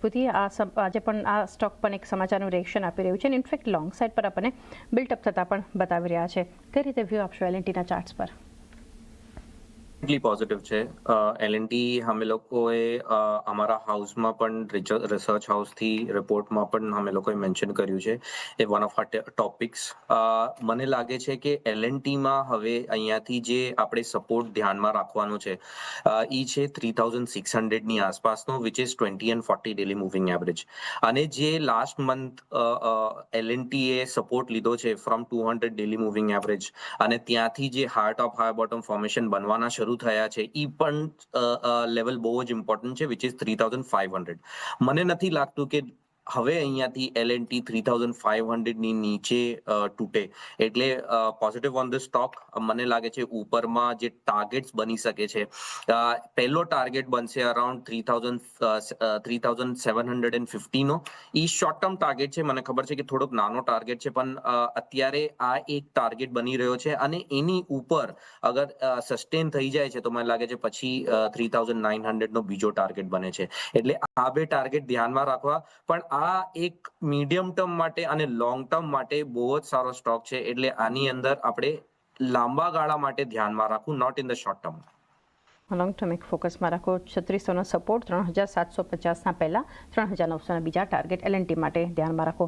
મજબૂતી આજે પણ આ સ્ટોક પણ એક સમાચારનું રિએક્શન આપી રહ્યું છે અને ઇનફેક્ટ લોંગ સાઇડ પર આપણને બિલ્ટઅપ થતા પણ બતાવી રહ્યા છે. કઈ રીતે વ્યૂ આપશો એલએનટીના ચાર્ટ્સ પર? પોઝિટિવ છે. એલએનટી અમે લોકોએ અમારા હાઉસમાં પણ રિસર્ચ હાઉસથી રિપોર્ટમાં પણ અમે લોકોએ મેન્શન કર્યું છે એ વન ઓફ આર ટોપિક્સ. મને લાગે છે કે એલએનટીમાં હવે અહીંયાથી જે આપણે સપોર્ટ ધ્યાનમાં રાખવાનો છે એ છે 3600 ની આસપાસનો, which is 20 and 40 daily moving average. અને જે લાસ્ટ મંથ એલએનટી એ સપોર્ટ લીધો છે ફ્રોમ 200 ડેલી મૂવિંગ એવરેજ, અને ત્યાંથી જે heart of high bottom formation બનવાના શરૂ થયા છે એ પણ લેવલ બહુ જ ઇમ્પોર્ટન્ટ છે, વિચ ઇઝ 3500. મને નથી લાગતું કે હવે અહીંયાથી એલએનટી 3500 ની નીચે તૂટે, એટલે પોઝિટિવ ઓન ધ સ્ટોક. મને લાગે છે ઉપરમાં જે ટાર્ગેટ્સ બની શકે છે, પહેલો ટાર્ગેટ બનશે અરાઉન્ડ 3750 નો. એ શોર્ટ ટર્મ ટાર્ગેટ છે, મને ખબર છે કે થોડોક નાનો ટાર્ગેટ છે, પણ અત્યારે આ એક ટાર્ગેટ બની રહ્યો છે અને એની ઉપર અગર સસ્ટેન થઈ જાય છે તો મને લાગે છે પછી 3900 નો બીજો ટાર્ગેટ બને છે. એટલે આ બે ટાર્ગેટ ધ્યાનમાં રાખવા. પણ આ એક મીડિયમ ટર્મ માટે અને લોંગ ટર્મ માટે બહુ જ સારો સ્ટોક છે, એટલે આની અંદર આપણે લાંબા ગાળા માટે ધ્યાનમાં રાખવું, note in the short term. Long term એક ફોકસમાં રાખો. 3600નો સપોર્ટ, 3750ના પહેલા, 3900ના બીજા ટાર્ગેટ એલએનટી માટે ધ્યાનમાં રાખો.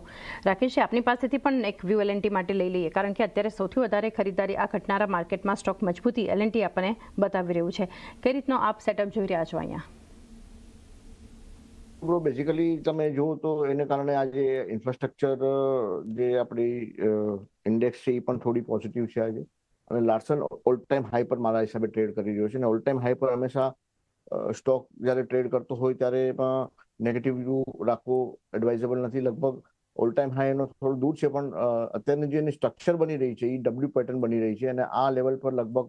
રાકેશ, આપની પાસેથી પણ એક વ્યૂ એલએનટી માટે લઈ લઈએ, કારણ કે અત્યારે સૌથી વધારે ખરીદારી આ ઘટનારા માર્કેટમાં સ્ટોક મજબૂતી એલએનટી આપણને બતાવી રહ્યું છે. કઈ રીતનો આપ સેટઅપ જોઈ રહ્યા છો અહીંયા? બેઝિકલી તમે જુઓ તો એને કારણે આજે ઇન્ફ્રાસ્ટ્રક્ચર જે આપણી ઇન્ડેક્સ છે એ પણ થોડી પોઝિટિવ છે આજે. અને લાર્સન ઓલ ટાઈમ હાઈ પર મારા હિસાબે ટ્રેડ કરી રહ્યો છે, અને ઓલ ટાઈમ હાઈ પર હંમેશા સ્ટોક જ્યારે ટ્રેડ કરતો હોય ત્યારે એમાં નેગેટિવ વ્યૂ રાખવો એડવાઇઝેબલ નથી. લગભગ ઓલ ટાઈમ હાઈ એનો થોડું દૂર છે, પણ અત્યારની જે એની સ્ટ્રક્ચર બની રહી છે એ ડબલ્યુ પેટર્ન બની રહી છે, અને આ લેવલ પર લગભગ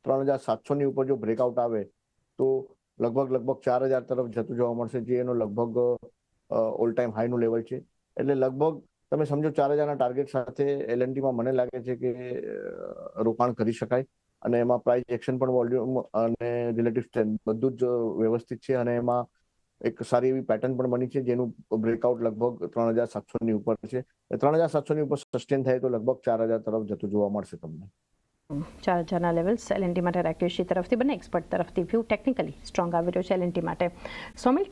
3700 ની ઉપર જો બ્રેકઆઉટ આવે તો લગભગ 4000 તરફ જતું જોવા મળશે, જે એનો લગભગ ઓલ ટાઈમ હાઈનું લેવલ છે. એટલે લગભગ તમે સમજો 4000ના ટાર્ગેટ સાથે એલએનટીમાં મને લાગે છે કે રોકાણ કરી શકાય, અને એમાં પ્રાઇસ એક્શન પણ વોલ્યુમ અને રિલેટિવ સ્ટ્રેન્થ બધું જ વ્યવસ્થિત છે, અને એમાં એક સારી એવી પેટર્ન પણ બની છે જેનું બ્રેકઆઉટ લગભગ 3700 ની ઉપર છે. 3700 ની ઉપર સસ્ટેન થાય તો લગભગ 4000 તરફ જતું જોવા મળશે તમને. 4000ના લેવલ્સ એલએનટી માટે રાકેશજી તરફથી, બંને એક્સપર્ટ તરફથી વ્યૂ ટેકનિકલી સ્ટ્રોંગ આવી રહ્યો છે એલએનટી માટે. સોમિલ,